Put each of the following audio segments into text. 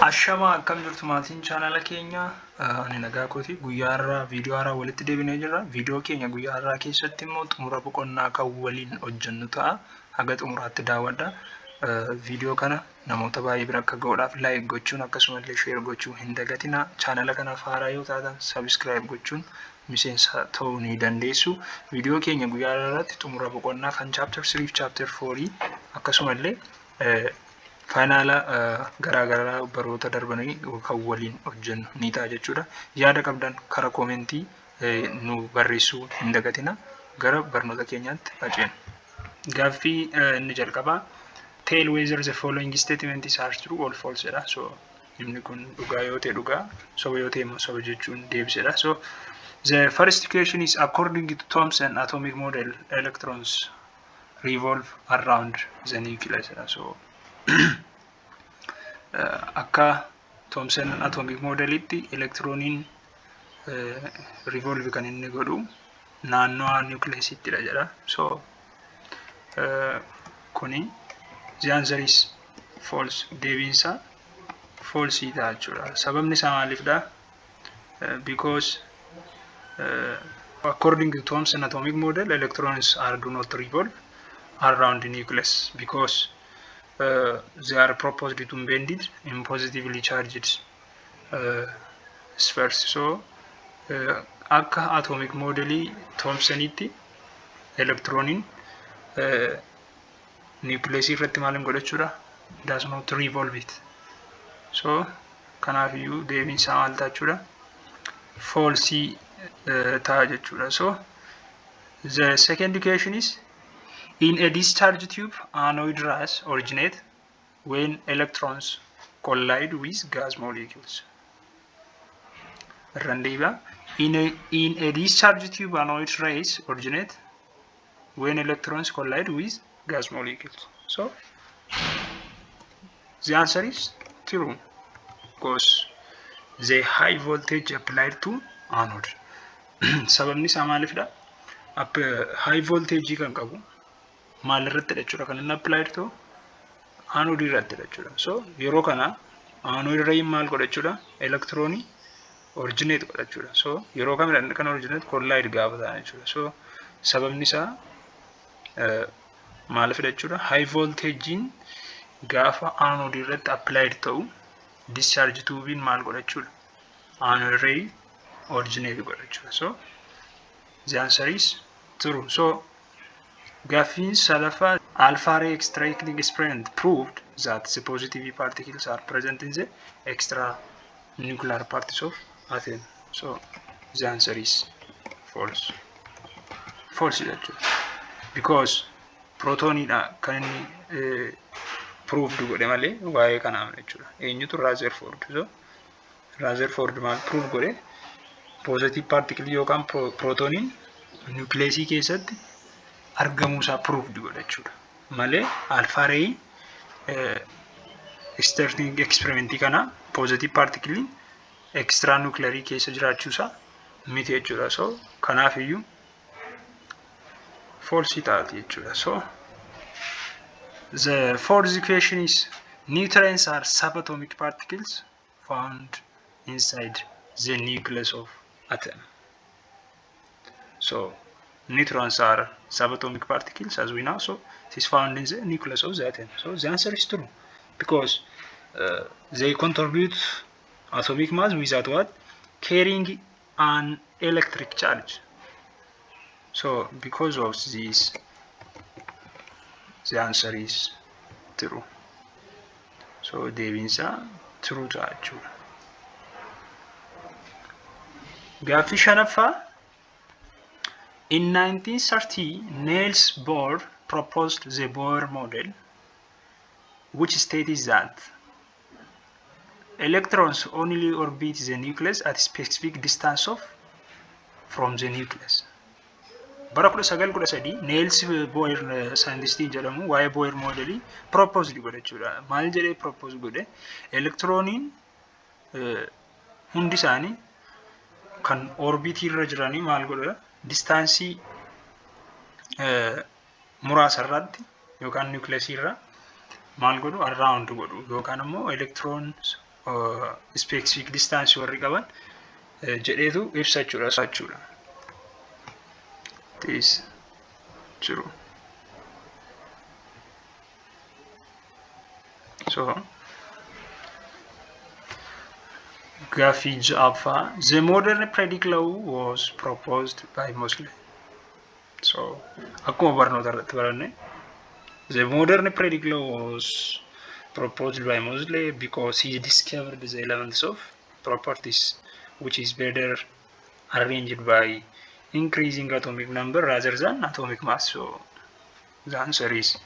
Ashama akkam jirtu maatiin chaanala keenya ani nagaa kooti guyyaa irraa viidiyoo haaraa walitti deebinee jirra. Viidiyoo keenya guyyaa irraa keessatti immoo xumura boqonnaa kan waliin hojjennu ta'a. Haga xumuraatti daawwadha. Viidiyoo kana namoota baay'ee bira akka ga'uudhaaf laayik gochuun akkasumallee sheer gochuu hin dagatina. Chaanala kanaaf haaraa yoo taatan sabiskiraayib gochuun miseensa ta'uu ni dandeessu. Viidiyoo keenya guyyaa irratti xumura boqonnaa kan chaapter 3 fi chaapter 4 akkasumallee faayinaala garaagaraa baroota darbanii kan waliin hojjennu ni ta'a jechuudha. Yaada qabdan karaa koomentii nu barreessuu hin dagatina. Gara barnoota keenyaatti dhaqeenya. Gaaffii inni jalqabaa tell whether the following statements are true or false jedha. So inni kun dhugaa yoo ta'e dhugaa, soba yoo ta'e immoo soba jechuun deebisedha. So the first question is according to Thomson atomic model electrons revolve around the nucleus. So akka Thomson atomic model itti electroniin revolve kan inni godhu naannoo nucleus ittidha jedha. So kuni the answer is false. Deebiinsa false ta'a jechuudha. Sababni isaa maalifdha? Because according to Thomson atomic model electrons do not revolve around the nucleus because they are proposed to be bended in positively charged spheres. So akka atomic model Thomson itti electronin nucleus irratti maalin godhachuudha? Does not revolve it. So kanaaf iyyuu deebiinsa maal ta'a jechuudha? False ta'a jechuudha. So the second question is in a discharge tube, anode rays originate when electrons collide with gas molecules. In a discharge tube, anode rays originate when electrons collide with gas molecules. So the answer is true because the high voltage applied to anode. Sababni isaa maalifdha? High voltage kan qabu maal irratti jechuudha kan inni applied to anode irratti jechuudha. So yeroo kana anode ray maal godha jechuudha? Electroni originate godha jechuudha. So yeroo kamidhaan kan originate collide gaafa ta'an jechuudha. So sababni isaa maalifdha jechuudha? High voltage gaafa anode irratti applied ta'u discharge tube maal godha jechuudha? Anode ray originate godha jechuudha. So the answer is true. So Gaffin Salafa alpha ray extracting experiment proved that the positive particles are present in the extra nuclear parts of atom. So the answer is false. False because proton can proved godhe malee waa'ee kanaa jechuudha. Eenyutu Rutherford. So Rutherford maal prove godhe positive particle yookaan protonin nucleus keessatti argamuusaa proved godha jechuudha. Malee alpha ray extracting experiment kana positive particle extra nuclear keessa jiraachuusaa miti jechuudha. So kanaaf iyyuu false taati jechuudha. So the fourth question is neutrons are subatomic particles found inside the nucleus of atom. So neutrons are subatomic particles as we know, so it is found in the nucleus of the atom. So the answer is true because they contribute atomic mass without what? Carrying an electric charge. So because of this, the answer is true. So deebiinsa true ta'a jechuudha. Gaaffii shanaffaa in 1930, Niels Bohr proposed the Bohr model, which states that electrons only orbit the nucleus at a specific distance from the nucleus. Bara 1913 Niels Bohr scientist jedhamu waa'ee Bohr model proposed godhe jechuudha. Maal jedhee propose godhe? Electronin hundi isaanii kan orbit irra jiranii maal godha? Distance muraasa irratti yookaan nucleus irra maal godhu? Around godhu yookaan immoo electrons specific distance warri qaban jedheetu ibsachuudha. This true. So Gaaffii ja'affaa, the modern Predict law was proposed by Mosley. So akkuma barnoota irratti baranne, the modern Predict law was proposed by Mosley because he discovered the elements of properties which is better arranged by increasing atomic number rather than atomic mass. So the answer is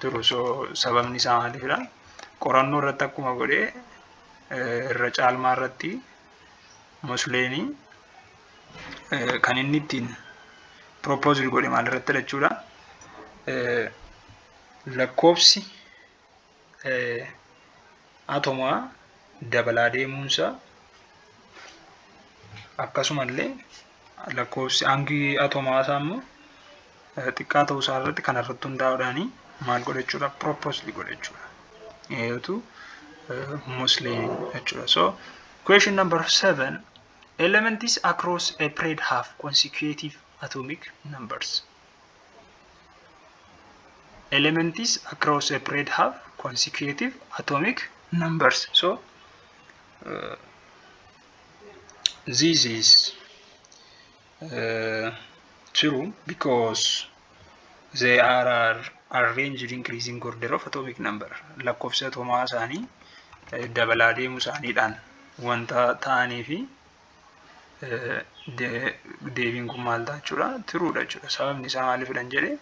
true. So sababni isaa maalidha? Qorannoo irratti akkuma godhe irra caalmaa irratti Mosley kan inni ittiin proposal godhe maal irratti jechuudha? Lakkoofsi atomaa dabalaa deemuunsa akkasumallee lakkoofsi hangi atomaa isaa immoo xiqqaa ta'uu isaa irratti kan irratti hundaa'uudhaan maal godhachuudha? Proposal godhachuudha. Eeyyatu Mosley jechuudha. So question number 7, elements across a period have consecutive atomic numbers. Elements across a period have consecutive atomic numbers. So this is true because they are arranged increasing order of atomic number. Lakkoofsa atomaa isaanii dabalaa deemuu isaaniidhaan wanta ta'anii fi deebiin kun maal ta'a jechuudha? Tiruudha jechuudha. Sababni isaa maaliifidhan jedhee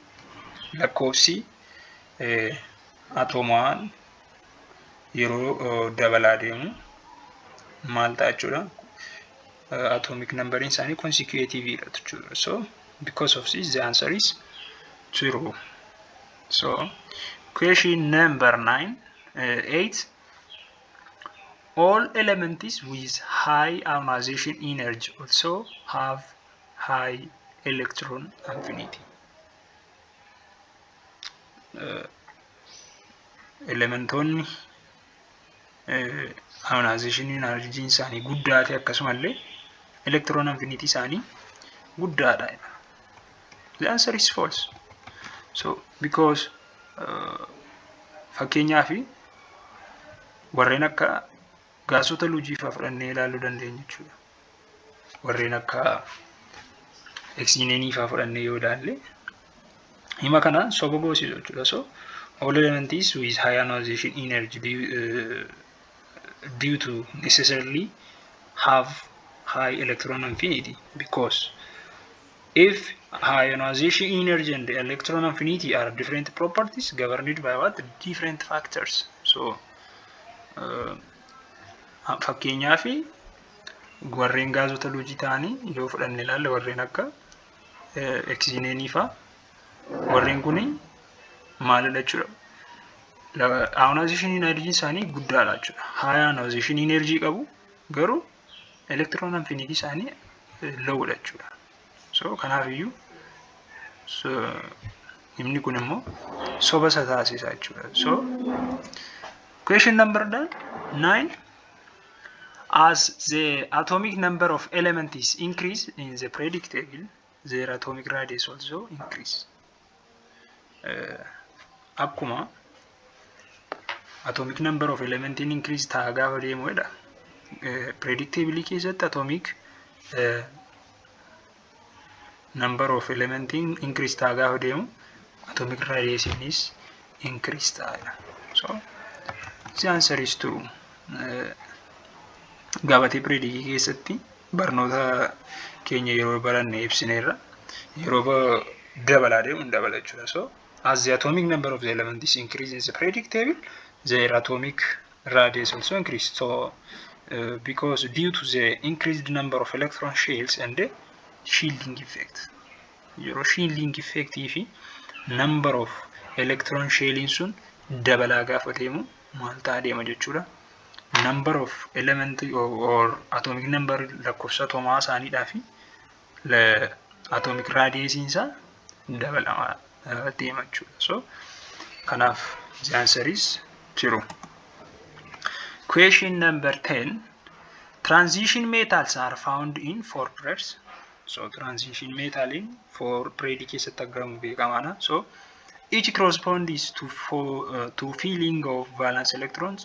lakkoofsi atomaan yeroo dabalaa deemu maal ta'a jechuudha? Atomic number isaanii consecutive jechuudha. So because of this the answer is true. So question number 8, all elements with high ionization energy also have high electron affinity. Elementonni ionization energy isaanii guddaa ta'e akkasumallee electron affinity isaanii guddaadha. The answer is false. So because fakkeenyaaf warreen akka gaasota lujiifaa fudhannee ilaaluu dandeenya jechuudha. Warreen akka oksijiiniifaa fudhannee yoo ilaalle hima kana soba goosisu jechuudha. So all elements with high ionization energy due to necessarily have high electron affinity because if high ionization energy and electron affinity are different properties governed by what? Different factors. So fakkeenyaaf warreen gaasota lujii ta'anii yoo fudhanne ilaalle warreen akka oksijiiniifaa warreen kun maalidha jechuudha? Ionization energy isaanii guddaadha jechuudha. High ionization energy qabu garuu electron affinity isaanii lowdha jechuudha. So kanaafiyyuu himni kun immoo soba isa taasisa jechuudha. So question number 9, as the atomic number of elements increase in the periodic table, their atomic radius also increase. Akkuma atomic number of elements increase ta'a gaafa deemuudha. Periodic table keessatti atomic number of elements increase ta'a gaafa deemu atomic radius is increase ta'a. So the answer is true. Gabatee periodic keessatti barnoota keenya yeroo baranne ibsineerra yeroo dabalaa deemu dabala jechuudha. So as the atomic number of the elements increase in the periodic table, their atomic radius also increase. So because due to the increased number of electron shells and the shielding effect. Yeroo shielding effect fi number of electron shells sun dabalaa gaafa deemu maal ta'a deema jechuudha? Number of element or atomic number lakkoofsa atomaa isaaniidhaa fi atomic radius isaa dabalaa deema jechuudha. So kanaaf the answer is true. Question number 10. Transition metals are found in 4 pairs. So transition metal in 4 pairs keessatti argamu beekamaadha. So each corresponds to filling of valence electrons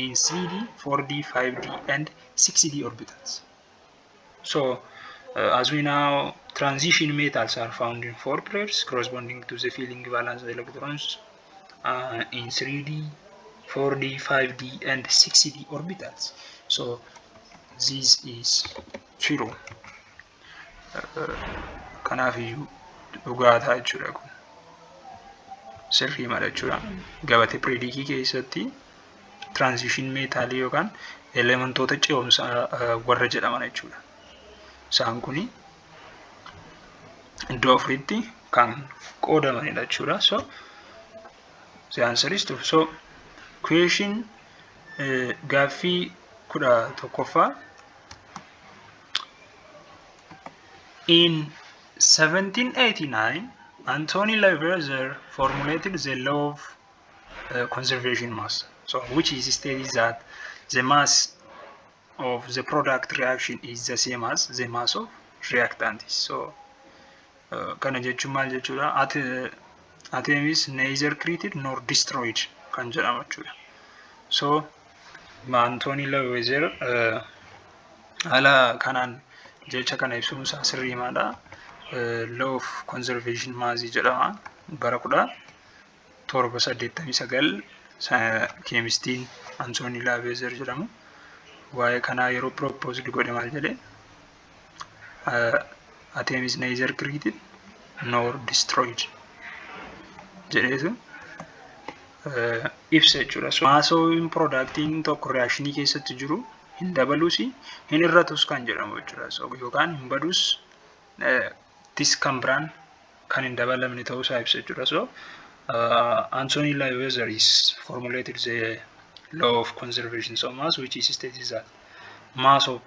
in 3d, 4d, 5d, and 6d orbitals. So as we know, transition metals are found in 4 pairs corresponding to the filling valence electrons in 3d, 4d, 5d, and 6d orbitals. So this is 0. Kanaafuu dhugaataa jechuudha kun. Sirrii mala jechuudha. Gabatee periodikii keessatti transition metal yookaan elementoota ce'umsaa warra jedhaman jechuudha. Isaan kuni iddoo afuritti kan qoodamanidha jechuudha. So the answer is 2. So question gaaffii 11ffaa. In 1789, Anthony Lavoisier formulated the law of conservation mass, so which is stated that the mass of the product reaction is the same as the mass of reactant. So, kana jechuun maal jechuudha? Atom is neither created nor destroyed kan jedhamu jechuudha. So, Anthony Lavoisier haala kanaan jecha kana ibsuun isaa sirrii maadha. Law of conservation mass jedhama. Bara 1789 keemistiin Anthony Lavoisier jedhamu waa'ee kanaa yeroo proposed godhe maal jedhe? Atom is neither created nor destroyed jedheetu ibsa jechuudha. So mass of productiin tokko reactionii keessatti jiru hin dabaluusi hin irratus kan jedhamu jechuudha. So yookaan hin badus this kan biraan kan hin dabalamne ta'uu isaa ibsa jechuudha. So Anthony Lavoisier is formulated the law of conservation of mass, which is stated that mass of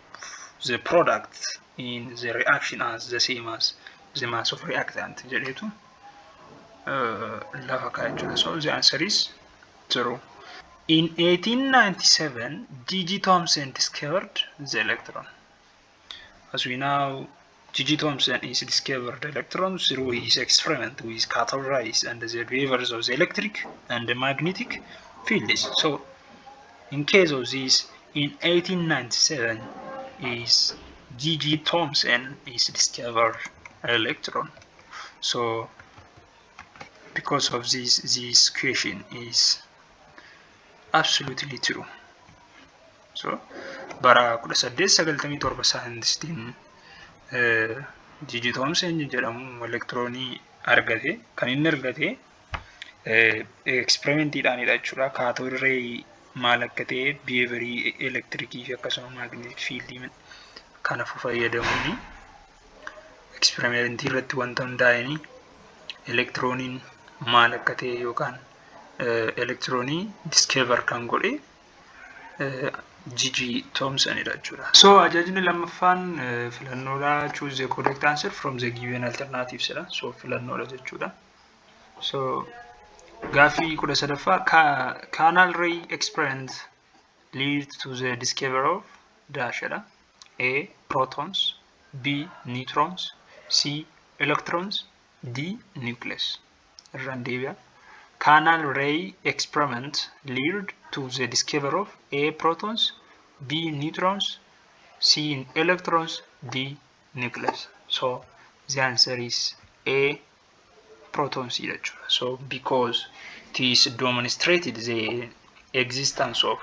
the product in the reaction as the same as the mass of reactant jedheetu lafa kaa'e jechuudha. So the answer is 0. In 1897, G.G. Thomson discovered the electron. As we know, G.G. Thomson is discovered electrons through his experiment with cathode rays and the behaviors of the electric and the magnetic fields. So, in case of this, in 1897, is G.G. Thomson is discovered electron. So, because of this question is absolutely true. So, bara 1897 scientistiin G.G. Thomson jedhamu elektiroonii argate. Kan inni argate experimentiidhaanidha jechuudha. Cathode ray maal akka ta'e behavior electricii fi akkasuma magnetic field kana fayyadamuuni experimentii irratti wanta hundaa'anii elektirooniin maal akka ta'e yookaan electroni discover kan godhe G.G. Thomson idha jechuudha. So ajajni lammaffaan filannoodha. Choose the correct answer from the given alternatives dha. So filannoodha jechuudha. So gaaffii 13ffaa canal ray experiment lead to the discovery of dash dha. A. Protons, B. Neutrons, C. Electrons, D. Nucleus. Randevia. Canal ray experiment led to the discovery of A. Protons, B. Neutrons, C. Electrons, D. Nucleus. So the answer is A. Protons. So because it is demonstrated the existence of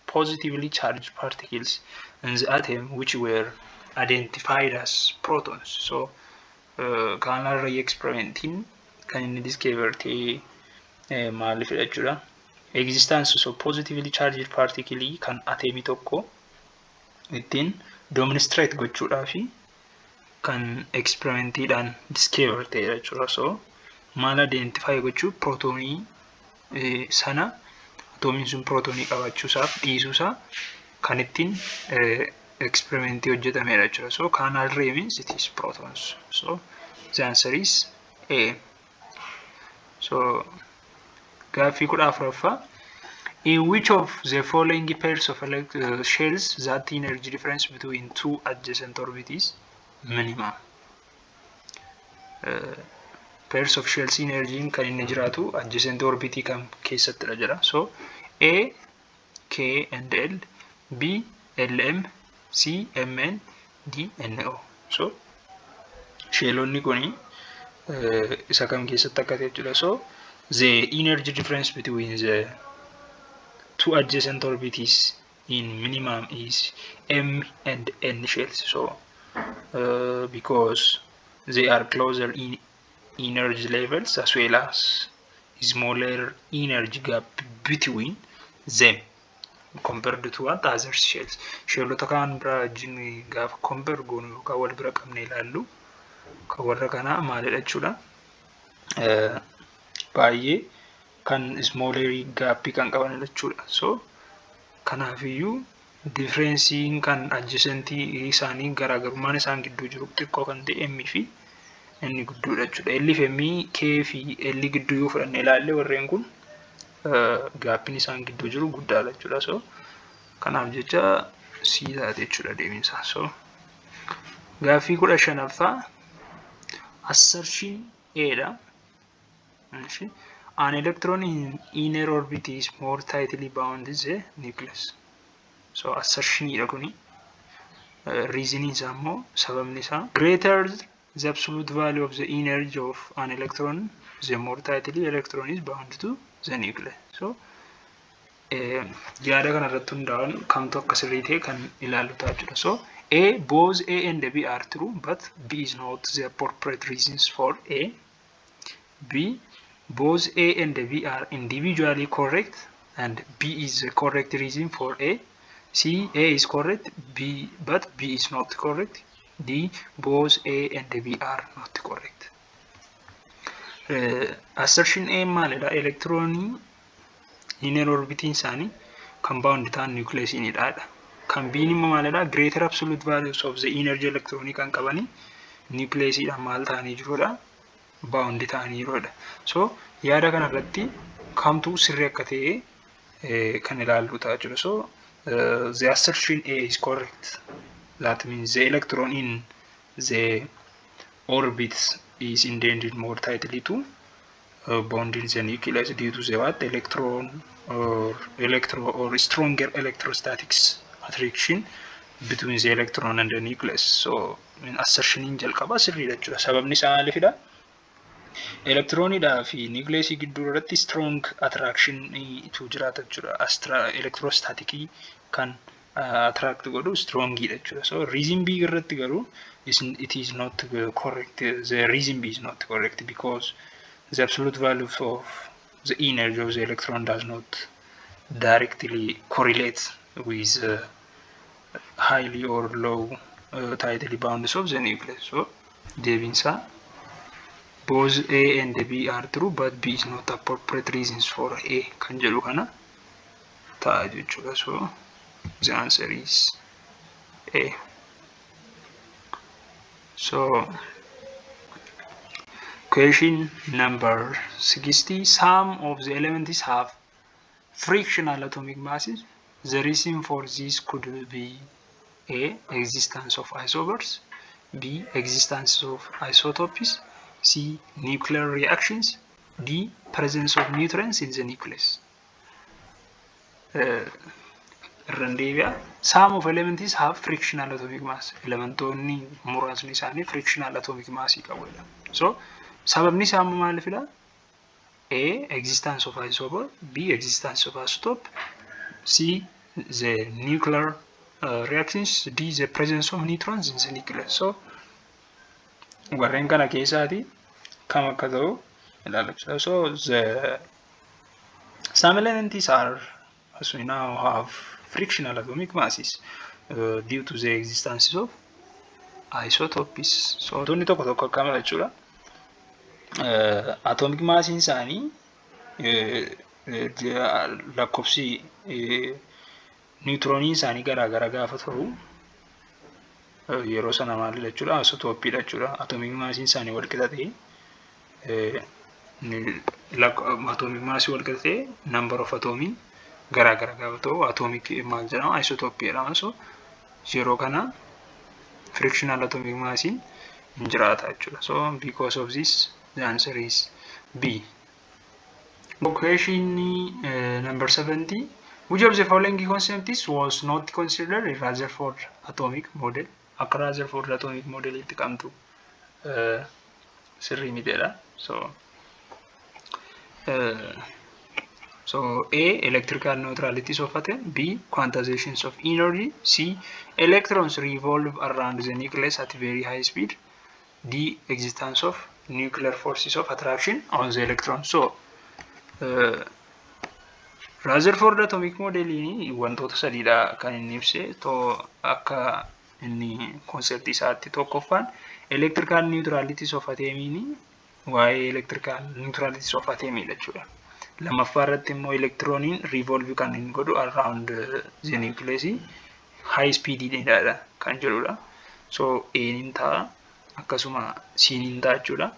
positively charged particles in the atom which were identified as protons. So canal ray experiment in can discover maalifidha jechuudha. Existence of positively charged particle kan atomii tokko ittiin demonstrate gochuudhaa fi kan experimentiidhaan discover ta'edha jechuudha. So maal identify gochuu protonii sana atomiin sun protonii qabaachuusaaf dhiisuusaa kan ittiin experimentii hojjetamedha jechuudha. So canal ray means it is protons. So the answer is A. So gaaffii 14ffaa In which of the following pairs of shells that energy difference between two adjacent orbits is minimum? Pairs of shells energy kan inni jiraatu adjacent orbit kam keessattidha jira. So A, K and L, B, LM, C, MN, D, NO. So shellonni kuni isa kam keessatti akka ta'e jechuudha. So the energy difference between the two adjacent orbits in minimum is M and N shells. So because they are closer in energy levels as well as smaller energy gap between them compared to what other shells. Shellota kaan bira wajjin gaafa compare goonu yookaan wal bira qabnee ilaallu kan warra kanaa maalidha jechuudha. Baay'ee kan smaller gap kan qabanidha jechuudha. So kanaafiyyuu differensiin kan adjacent isaanii garaagarummaan isaan gidduu jiru xiqqoo kan ta'e M fi N gidduudha jechuudha. L fi M, K fi L gidduu yoo fudhanne ilaalle warreen kun gaappiin isaan gidduu jiru guddaadha jechuudha. So kanaaf jecha C taate jechuudha deebiinsaa. So gaaffii 15ffaa assertion A dha. An electron in inner orbit is more tightly bound to the nucleus. So assertion dha kuni. Reason is ammo sababni isa greater the absolute value of the energy of an electron, the more tightly electron is bound to the nucleus. So yaada kana irratti hundaa'uun kamtu akka sirrii ta'e kan ilaallu ta'a jechuudha. So A, both A and B are true, but B is not the appropriate reasons for A. B, both A and B are individually correct, and B is the correct reason for A. C, A is correct, but B is not correct. D, both A and B are not correct. Assertion A maalidha? Electron inner orbit isaanii kan bound ta'an nucleus inidha. Kan B immoo maalidha? Greater absolute values of the energy electronic kan qabani nucleus idha maal ta'anii jirudha? Bound ta'anii jirudha. So yaada kana irratti kamtu sirrii akka ta'e kan ilaallu ta'a jechuudha. So the assertion A is correct. That means the electron in the orbit is indented more tightly to bond in the nucleus due to the what? Electron or stronger electrostatics attraction between the electron and the nucleus. So assertion in jalqaba sirriidha jechuudha. Sababni isaa maalifidha? Electronidha fi nucleus gidduu irratti strong attraction tu jiraata jechuudha. Electrostatic kan attract godhu strong dha jechuudha. So reason B irratti garuu it is not correct. The reason B is not correct because the absolute value of the energy of the electron does not directly correlate with highly or low tightly bound of the nucleus. So deebiinsaa both A and B are true, but B is not appropriate reasons for A kan jedhu kana ta'a jechuudha. So the answer is A. So question number 60. Some of the elements have frictional atomic masses. The reason for this could be A, existence of isobars, B, existence of isotopes, C, nuclear reactions, D, presence of neutrons in the nucleus. Some of elements have frictional atomic mass. Elementonni muraasni isaanii frictional atomic mass qabu. So sababni isaa maalifidha? A, existence of isobar, B, existence of isotope, C, the nuclear reactions, D, the presence of neutrons in the nucleus. So warreen kana keessaati kam akka ta'u ilaallu. So the some elements are, as we now have, frictional atomic masses due to the existence of isotopes. So tonni tokko tokko akkama jechuudha. Atomic mass isaanii lakkoofsi neutroniin isaanii garaagara gaafa ta'u yeroo sana maalidha jechuudha? Isotopidha jechuudha. Atomic mass isaanii wal qixa ta'e atomic mass wal qixa ta'e number of atomic garaagara gaafa ta'u atomic maal jedhama isotopii jedhama. So yeroo kana frictional atomic mass hin jiraata jechuudha. So because of this the answer is B. Question number 70. Which of the following concepts was not considered a Rutherford atomic model? Akka Rutherford atomic model itti kamtu sirrii midheedha. So A, electrical neutralities of atom. B, quantizations of energy. C, electrons revolve around the nucleus at very high speed. D, existence of nuclear forces of attraction on the electron. So Rutherford atomic model wantoota sadiidha kan inni ibse to akka inni concept isaatti tokkoffaan electrical neutralities of atom waa'ee electrical neutralities of atom jechuudha. Lammaffaa irratti immoo electroniin revolve kan inni godhu around the nucleus high speed dha kan jedhudha. So A'n ta'a akkasuma C'n ta'a jechuudha.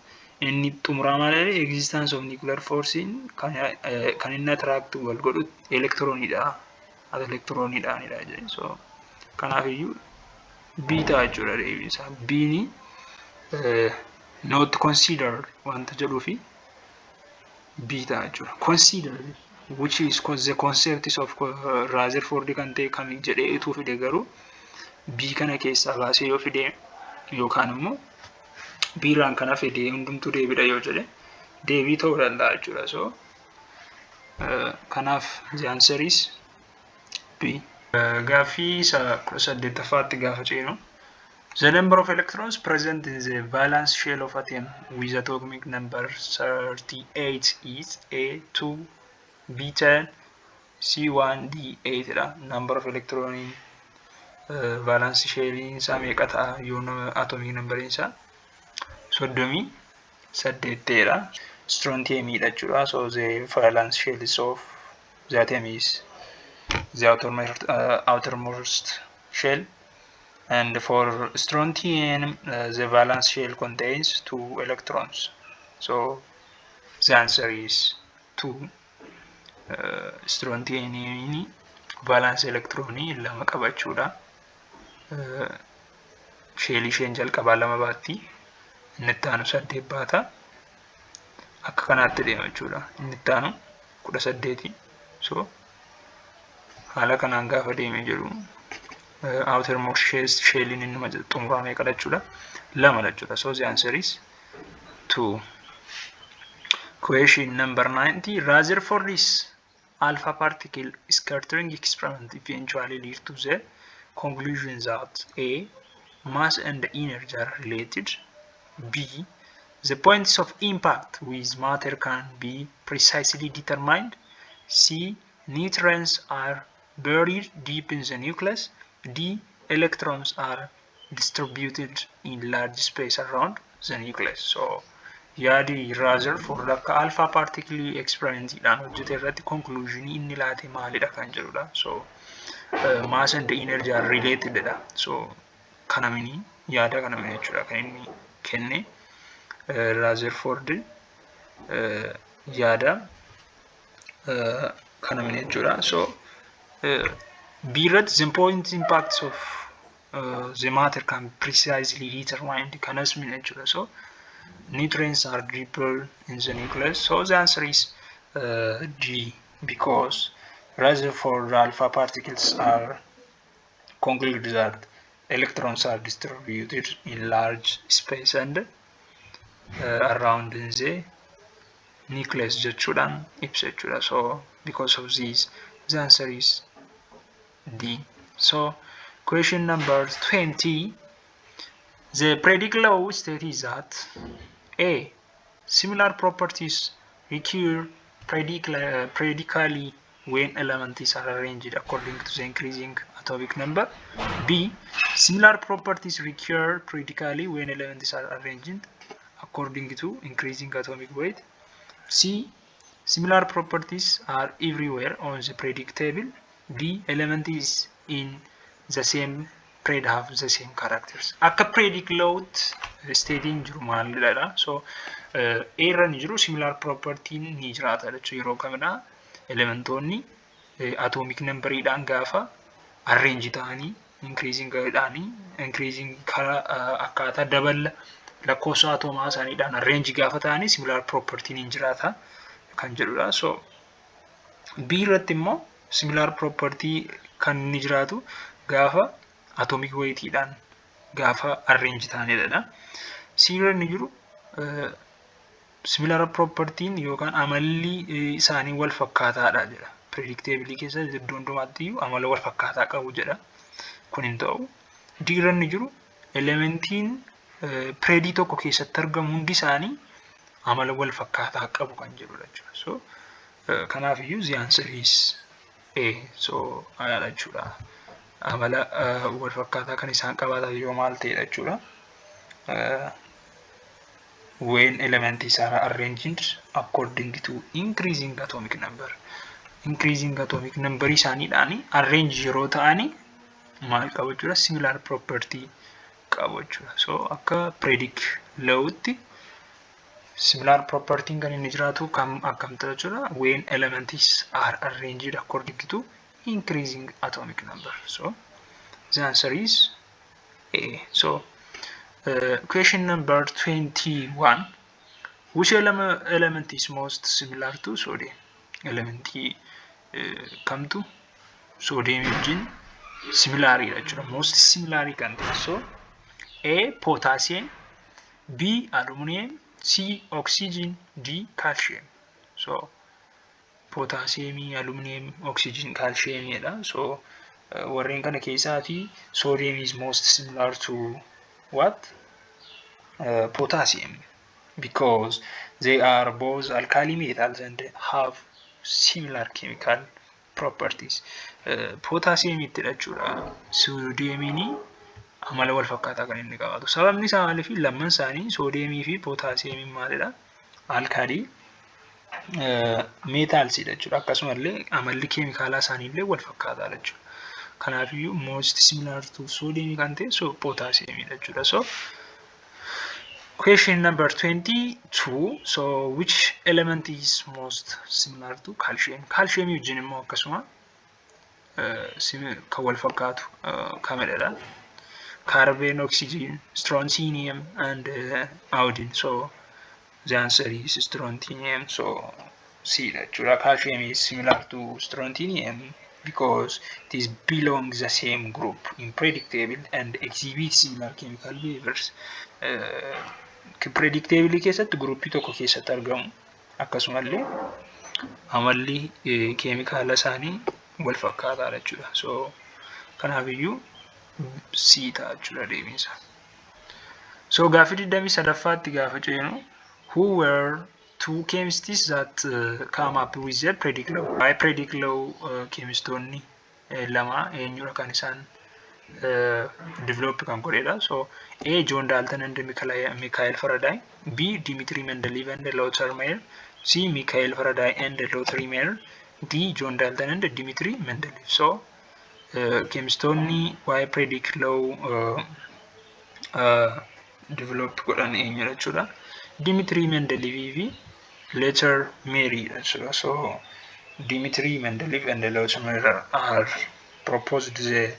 Inni xumuraa malee existence of nuclear force kan inni attract wal godhu electronidha. Electronidhaanidha jedhani. So kanaaf iyyuu B ta'a jechuudha deebiin isaa. B ni not considered wanta jedhuufi B ta'a jechuudha. Consider which is the concept of Rutherford kan ta'e kami jedhee ituu fide garuu B kana keessaa baasee yoo fide yookaan immoo biiraan kana fide hundumtuu deebiidha yoo jedhe deebii ta'uu danda'a jechuudha. So kanaaf the answer is B. Gaaffii isa 18ffaatti gaafa ceenu the number of electrons present in the valence shell of atom with atomic number 38 is A2, B10, C1, D8 dha. Number of electron in valence shell isaa meeqa ta'a yoo atomic number isaa 38 dha. Strontium dha jechuudha. So the valence shell of the atom is the outermost shell, and for strontium the valence shell contains 2 electrons. So the answer is 2. Strontium valence electron lama qaba jechuudha. Shell isheen jalqabaa lama baatti. Inni itti aanu 8 baata. Akka kanaatti deema jechuudha. Inni itti aanu 18. So haala kanaan gaafa deeme jedhu outermost shell inni xumurame qaba jechuudha. Lama jechuudha. So the answer is 2. Question number 90. Rutherford's alpha particle scattering experiment eventually leads to the conclusion that A, mass and energy are related. B, the points of impact with matter can be precisely determined. C, neutrons are buried deep in the nucleus. D, electrons are distributed in large space around the nucleus. So yaadi Rutherford akka alpha particle experiment dhaan hojjete irratti conclusion inni laate maalidha kan jedhudha. So mass and energy are related dha. So kanamini yaada kanamini jechuudha kan inni kenne Rutherford yaada kanamini jechuudha. So B irratti the point impacts of the matter can precisely determined kanas min jechuudha. So neutrons are deeper in the nucleus. So the answer is D, because Rutherford alpha particles are concluded that electrons are distributed in large space and around the nucleus jechuudhaan ibsa jechuudha. So because of this the answer is D. So question number 20. The Predict law states that A, similar properties recur predically when elements are arranged according to the increasing atomic number. B, similar properties recur predically when elements are arranged according to increasing atomic weight. C, similar properties are everywhere on the periodic table. D, elements in the same period have the same characters. Akka periodic law stating jiru maalidha. So irra ni jiru similar property ni jiraata jechuudha. Yeroo kamidha elementonni atomic number-dhaan gaafa arrange ta'anii increasing karaa akkaataa dabala lakkoofsa atomaa isaaniidhaan arrange gaafa ta'anii similar property ni jiraata kan jedhudha. So B irratti immoo similar property kan ni jiraatu gaafa atomic weight-dhaan gaafa arrange ta'anidha. C irra ni jiru similar property yookaan amalli isaanii wal fakkaataadha jedha. Predictably keessa iddoo hundumaatti amala wal fakkaataa qabu jedha. Kun hin ta'u. D irra ni jiru elementiin predii tokko keessatti argamu hundi isaanii amala wal fakkaataa qabu kan jedhudha jechuudha. So kanaaf iyyuu the answer is A. So ayaadha jechuudha. Amala wal fakkaataa kan isaan qabaatan yoo maal ta'edha jechuudha. When elements are arranged according to increasing atomic number. Increasing atomic number isaaniidhaan arrange yeroo ta'anii maal qabu jechuudha? Similar property qabu jechuudha. So akka predict lawutti similar property kan inni jiraatu akkamta jechuudha? When elements are arranged according to increasing atomic number. So the answer is A. So question number 21. Which element is most similar to sodium? Element come to sodium wajjin similar jechuudha. Most similar kan ta'e. So A potassium, B aluminum, C oxygen, D calcium. So potassium, aluminum, oxygen, calcium jedha. So warreen kana keessaati sodium is most similar to what? Potassium, because they are both alkali metals and have similar chemical properties. Potassium ittidha jechuudha. Sodium amala wal fakkaataa kan inni qabaatu. Sababni isaa maaliif lamman isaanii sodium fi potassium maalidha? Alkali metals jechuudha. Akkasumallee amalli keemikaalaa isaaniillee wal fakkaataadha jechuudha. Kanaaf iyyuu most similar to sodium kan ta'e so potassium jechuudha. So question number 22. So which element is most similar to calcium? Calcium wajjin immoo akkasuma kan wal fakkaatu kamidha? Carbon, oxygen, strontium and iodine. So the answer is strontium. So C jechuudha. Calcium is similar to strontium because it belongs the same group in predictable and exhibits similar chemical behaviors. Predictably keessatti groupii tokko keessatti argamu. Akkasumallee amalli keemikaala isaanii wal fakkaataadha jechuudha. So kanaaf iyyuu C ta'a jechuudha deebiinsa. So gaaffii 23ffaatti gaafa ceenu who were two chemists that come up with their predict law? By predict law chemistonni lama eenyudha kan isaan develop kan godhedha. So A John Dalton and Michael Faraday, B Dimitri Mendeleev and Lothar Meyer, C Michael Faraday and Lothar Meyer, D John Dalton and Dimitri Mendeleev. So chemistonni why predict law develop godhan eenyudha jechuudha. Dimitri Mendeleev fi Lothar Meyer. So Dimitri Mendeleev and Lothar Meyer are proposed the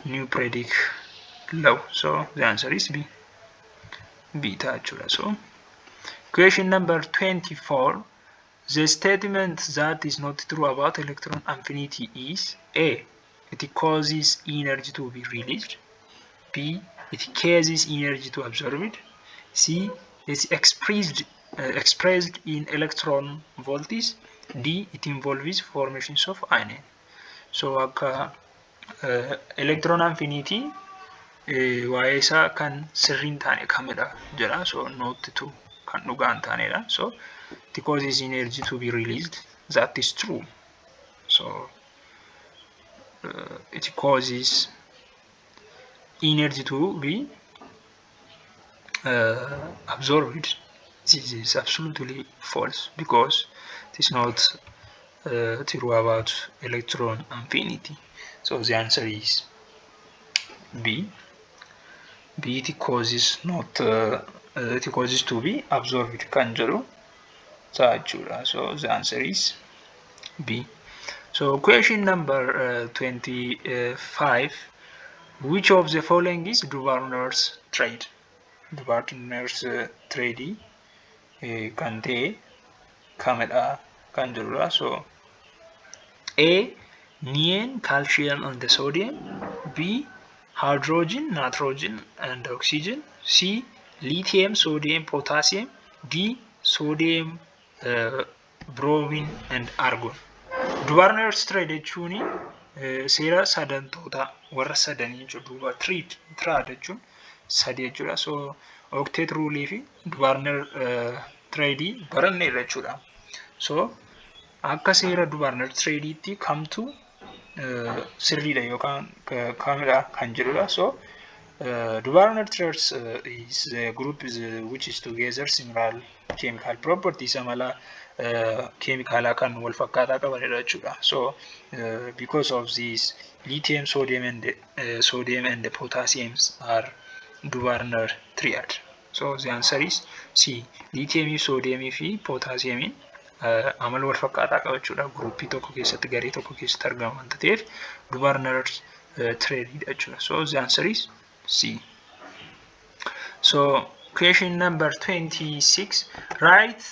new predict law. So the answer is B. Beta. So question number 24. The statement that is not true about electron affinity is A. It causes energy to be released. B. It causes energy to absorb it. C. It's expressed in electron voltage. D. It involves formations of ion. So electron affinity waa'ee isaa kan sirriin taane kamidha jedha. So not to kan dhugaan taanedha. So it causes energy to be released. That is true. So it causes energy to be absorbed. This is absolutely false because it is not true about electron affinity. So the answer is B. B it causes not it causes to be absorbed kan jedhu ta'a jechuudha. So the answer is B. So question number 25. Which of the following is Dubardner's trade? Dubardner's trade kan ta'e kamidha kan jirudha. So A. Neon, calcium and the sodium. B. Hydrogen, nitrogen and oxygen. C. Lithium, sodium, potassium. D. Sodium, bromine and argon. Dubardner's trade jechuun seera sadantoota warra sadanii jechuudha. Triad jechuun sadii jechuudha. So octet rule fi Dubardner trade baranneerra jechuudha. So akka seera Dubardner tradeetti kamtu sirriidha yookaan kamidha kan jedhudha. So Dubardner trades is the group which is together similar chemical properties amala chemical kan wal fakkaataa qabanidha jechuudha. So because of these lithium, sodium and the potassiums are Dubardner triad. So the answer is C. Lithium, sodium fi potassium amala wal fakkaataa qaba jechuudha. Groupii tokko keessatti garee tokko keessatti argamu wanta ta'eef Dubardner triadidha jechuudha. So the answer is C. So question number 26. Write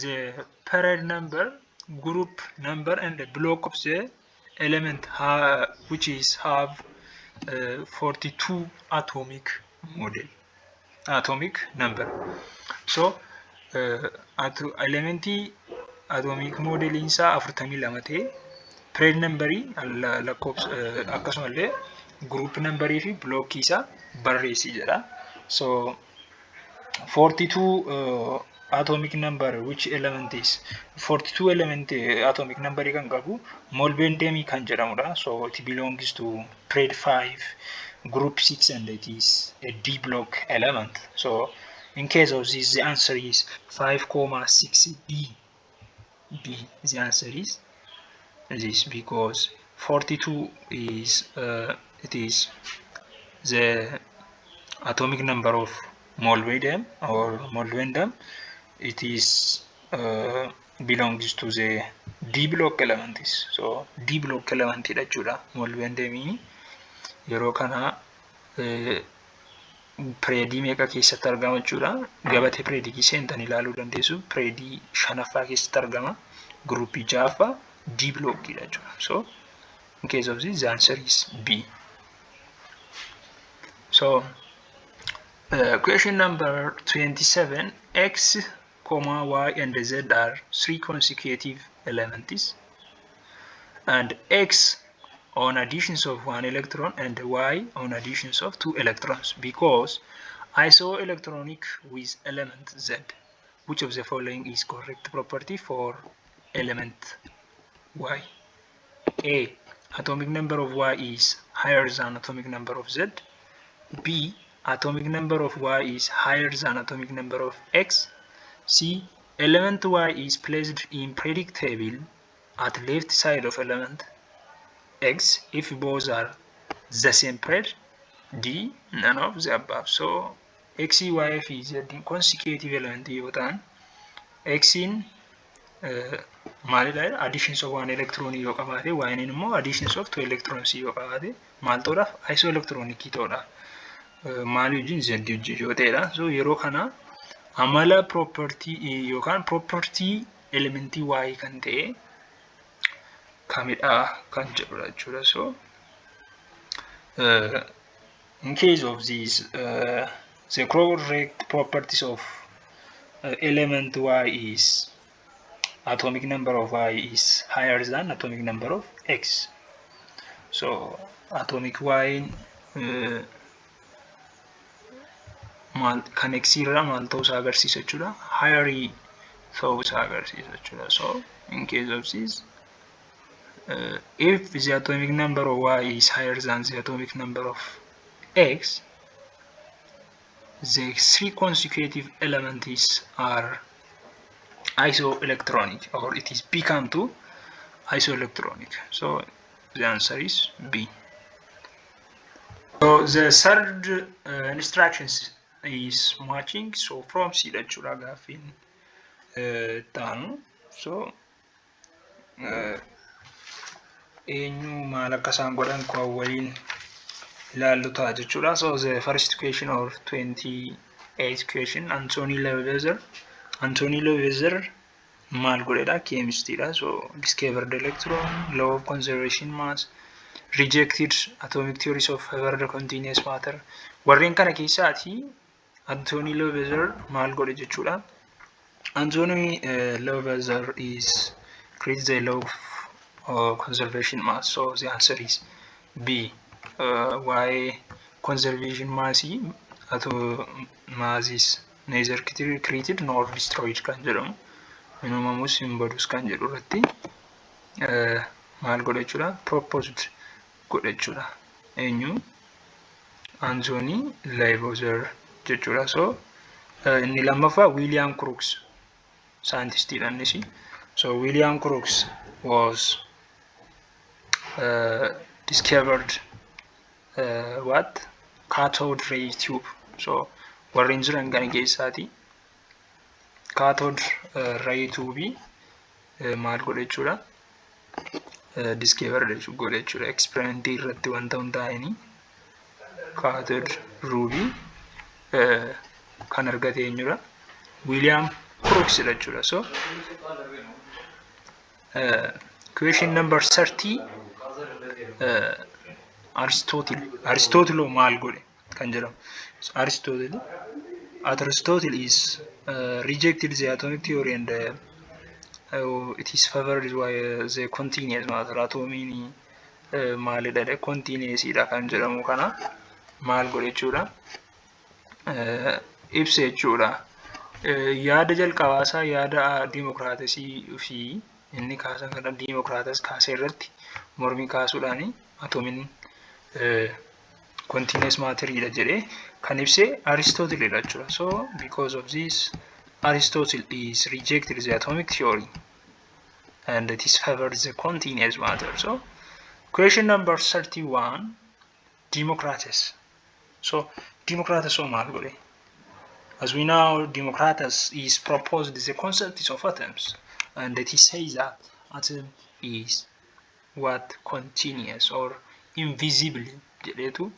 the period number, group number and the block of the element which is have 42 atomic number. So atomic model insa 42 ta'e period number lakkoofsa akkasumallee group number fi block isa barreessi jedha. So 42 atomic number, which element is 42 element atomic number kan qabu molybdenum kan jedhamudha. So it belongs to period 5 group 6 and it is a D block element. So in case of this, the answer is 5,6 D. The answer is this because 42 is it is the atomic number of molybdenum or molybdenum. It is belongs to the D block element. So D block element jechuudha. Molybdenum yeroo kana preedii meeqa keessatti argama jechuudha. Gabatee preedii seentanii ilaaluu dandeessu. Preedii shanaffaa keessatti argama. Groupii ja'affaa D block jechuudha. So in case of this, the answer is B. So question number 27. X, Y and Z are 3 consecutive elements, and X on additions of 1 electron and Y on additions of 2 electrons, because isoelectronic with element Z. Which of the following is correct property for element Y? A. Atomic number of Y is higher than atomic number of Z. B. Atomic number of Y is higher than atomic number of X. C. Element Y is placed in periodic table at left side of element X if both are the same period. D. None of the above. So X, Y fi Z consecutive element yoo ta'an X in maalidha additions of 1 electron yoo qabaate Y in immoo additions of 2 electrons yoo qabaate maal ta'uudhaaf isoelectronic ta'uudha. Maal wajjin Z wajjin yoo ta'edha. So yeroo kana amala property yookaan property element Y kan ta'e kamidha kan jedhudha jechuudha. So in case of these the correct properties of element Y is atomic number of Y is higher than atomic number of X. So atomic Y kan X irraa maal ta'uu isaa agarsiisa jechuudha. Higher ta'uu isaa agarsiisa jechuudha. So in case of this, if the atomic number of Y is higher than the atomic number of X, the 3 consecutive elements are isoelectronic, or it is become to isoelectronic. So the answer is B. So the third instructions is matching. So from C jechuudha gaaffiin taanu. So eenyu maal akka isaan godhan koo waliin ilaallu ta'a jechuudha. So the first question or 28th question, Anthony Liouville maal godhedha? Chemistry dha. So discovered electron, law of conservation mass, rejected atomic theories of favored continuous matter. Warreen kana keessaati Anthony Liouville maal godhe jechuudha. Anthony Liouville is creates the law of conservation mass. So the answer is B. Why conservation mass is neither created nor destroyed kan jedhamu minumamus hin badus kan jedhu irratti maal godhe jechuudha proposed godhe jechuudha eenyu Anthony Liouville jechuudha. So inni lammaffaa William Crookes scientist dha innis. So William Crookes was discovered what cathode ray tube. So warreen jiran kana keessaati cathode ray tube maal godhe jechuudha discovered godhe jechuudha experiment irratti wanta hundaa'anii cathode ray kan argate eenyudha William Crookes jechuudha. So question number 30 Aristotle maal godhe kan jedhamu. So Aristotle is rejected the atomic theory and it is favored by the continuous matter. Atomiin maalidha continuous dha kan jedhamu kana maal godhe jechuudha ibse jechuudha. Yaada jalqabaasaa yaada dimokiraatasii fi inni kaasan kana dimokiraatas kaasee irratti mormii kaasuudhaani atomiin continuous matter dha jedhee kan ibse Aristotle dha jechuudha. So because of this Aristotle is rejected the atomic theory and it is favored the continuous matter. So question number 31 Democritus. So Democritus maal godhe? As we know, Democritus is proposed the concept of atoms and it says that atom is what continuous or invisible jedhetu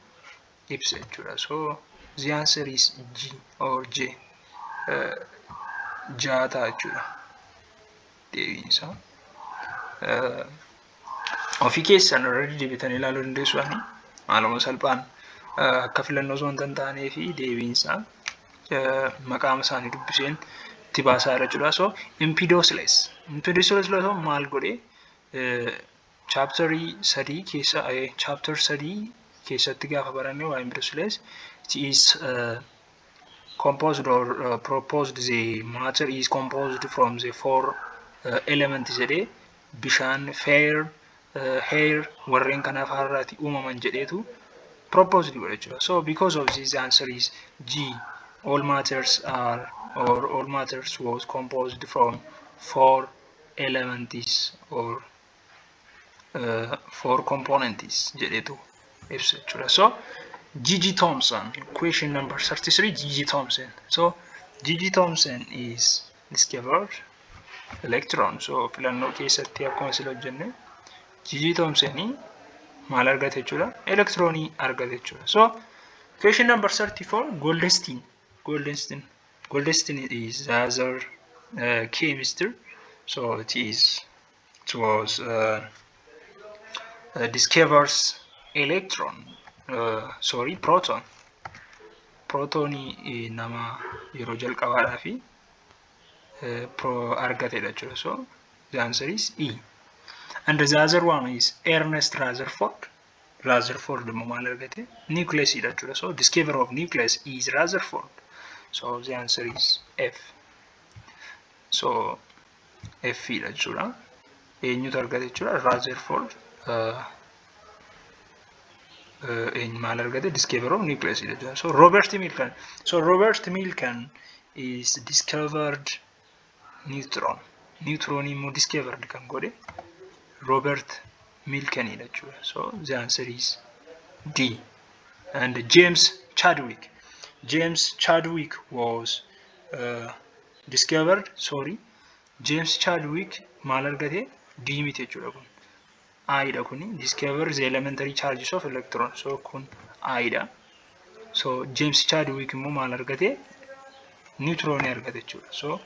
ibsa jechuudha. So the answer is G or J. Jaata jechuudha deebiinsa. Ofii keessan irratti deebitanii ilaaluu dandeessuudhaan maaluma salphaan akka filannoo osoo hin taanee fi deebiinsa maqaama isaanii dubbiseen itti baasaa jechuudha. So Empedocles maal godhe chapter 3 keessatti gaafa baranne waa Empedocles it is composed or proposed the matter is composed from the four elements jedhe bishaan fire air warreen kana farraati uumaman jedheetu proposed godhe jechuudha. So because of this the answer is G. All matters was composed from four elements or four components jedhetu ibsa jechuudha. So G.G. Thomson, question number 33, G.G. Thomson. So G.G. Thomson is discovered electron. So filannoo keessatti akkuma sila hojjenne G.G. Thomson maal argate jechuudha electronii argate jechuudha. So question number 34 Goldstein is the other chemist. So it was discovers proton. Protonii nama yeroo jalqabaadhaa fi argate jechuudha. So the answer is E. And the other one is Ernest Rutherford. Rutherford maal argate nucleus jechuudha. So discoverer of nucleus is Rutherford. So the answer is F. So F jechuudha. Eenyutu argate jechuudha Rutherford maal argate discoverer of nucleus jechuudha. So Robert Milken is discovered neutron immoo discovered kan godhe Robert Milken jechuudha. So the answer is D. And James Chadwick was discovered James Chadwick maal argate D miti jechuudha kun I dha kuni. Discover the elementary charges of electron. So kun I dha. So James Chadwick immoo maal argate? Neutron argate jechuudha. So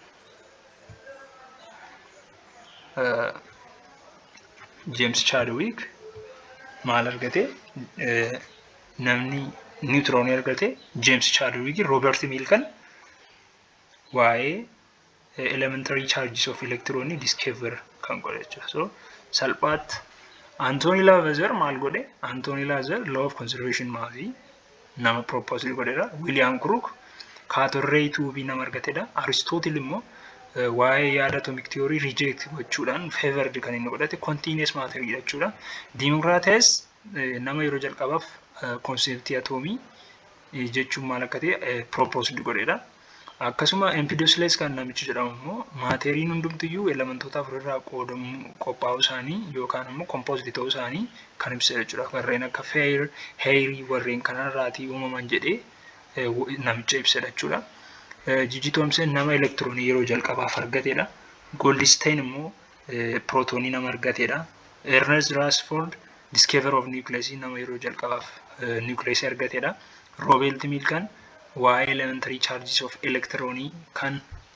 James Chadwick maal argate? Namni neutron argate James Chadwick, Robert Milken waa'ee elementary charges of electron discover kan godhe jechuudha. So salphaatti Anthony Lavoisier maal godhe? Anthony Lavoisier law of conservation maasii nama propose godheedha. William Crook cathode ray tube nama argatedha. Aristotle immoo waa'ee yaada atomic theory reject gochuudhaan favored kan inni godhate continuous matter jechuudha. Democritus nama yeroo jalqabaaf concept atomii jechuun maal akka ta'e propose godheedha. Akkasuma Empedocles kan namichi jedhamu immoo maateriin hundumtiyyuu elementoota afurarraa qophaa'uu isaanii yookaan immoo composite ta'uu isaanii kan ibsa jechuudha. Warreen akka Fire, Hairy warreen kanarraatii uumaman jedhee namicha ibsa jechuudha. J.J. Thomson nama elektiroonii yeroo jalqabaaf argatedha. Goldstein immoo prootoonii nama argatedha. Ernest Rutherford discover of nucleus nama yeroo jalqabaaf nucleus argatedha. Robert Milken waa'ee elementary charges of electron kan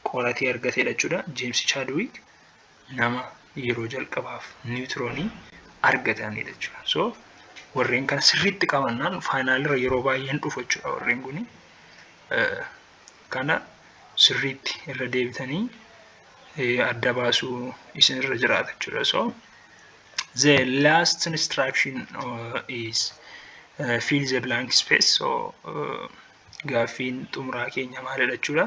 qoratee argatedha jechuudha. James Chadwick nama yeroo jalqabaaf neutron argatanidha jechuudha. So warreen kan sirriitti qabannaan faayinaalirra yeroo baay'een dhufu jechuudha warreen kuni. Kana sirriitti irra deebitanii adda baasuu isin irra jiraata jechuudha. So the last instruction is fill the blank space. So gaaffiin xumuraa keenya maalidha jechuudha.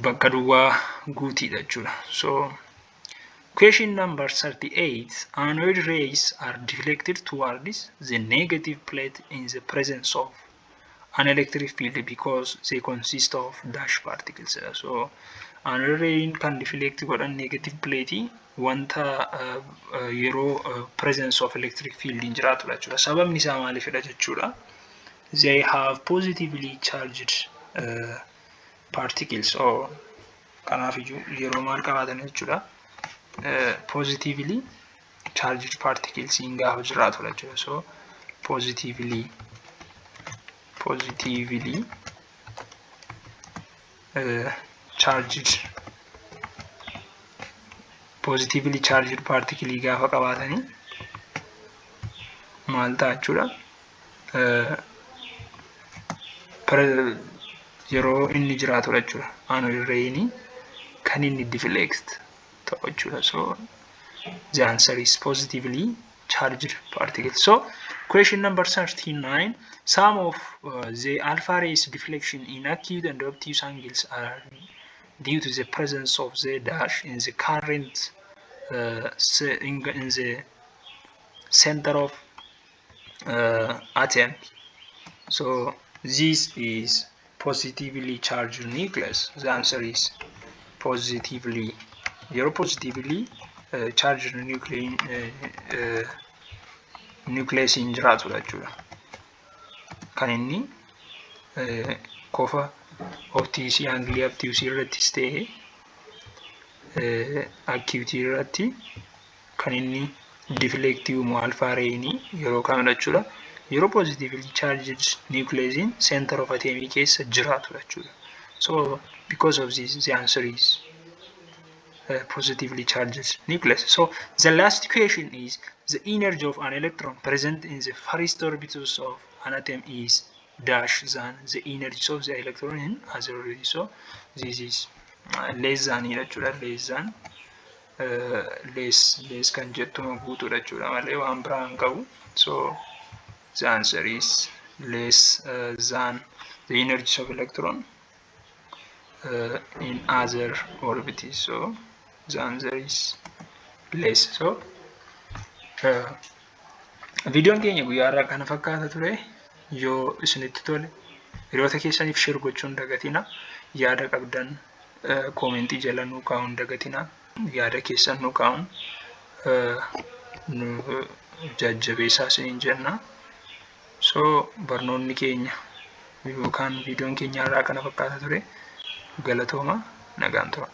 Bakka duwwaa guutiidha jechuudha. So question number 38. Anoid rays are deflected towards the negative plate in the presence of an electric field because they consist of dash particles. So anoid ray can deflect godhan negative plate wanta yeroo presence of electric field in jiraatudha jechuudha. Sababni isaa maalifidha jechuudha? They have positively charged particles. So kanaaf yeroo maal qabaatan jechuudha? Positively charged particles in gaafa jiraatudha jechuudha. So positively charged particle gaafa qabaatanii maal ta'a jechuudha? Yeroo inni jiraatudha jechuudha. Anoid ray kan inni deflect ta'u jechuudha. So the answer is positively charged particles. So question number 39. Some of the alpha rays deflection in acute and obtuse angles are due to the presence of the dash in the current in the center of atom. So this is positively charged nucleus. The answer is positively. Zero positively charged nucleus in jiraatudha jechuudha. Kan inni kofa obtuse angle obtuse irrattis ta'e acute irratti kan inni deflect uumu alpha ray yeroo kamidha jechuudha? Yeroo positively charged nucleus in center of atom keessa jiraatudha jechuudha. So because of this the answer is positively charged nucleus. So the last question is the energy of an electron present in the first orbitus of an atom is dash than the energy of the electron in other orbitus. So this is less than jechuudha. Less kan jettuma guutuudha jechuudha malee waan biraa hin qabu. So the answer is less than the energy of electron in other orbits. So the answer is less. So videoon keenya guyyaa irraa kana fakkaata ture. Yoo isinitti tole hiriyoota keessaniif share gochuun dagatina. Yaada qabdan koomentii jala nuu kaa'uun dagatina. Yaada keessan nuu kaa'uun jajjabeessaa isiniin jenna. So barnoonni keenya yookaan videoon keenya irraa kana fakkaata ture. Galatooma nagaan tura.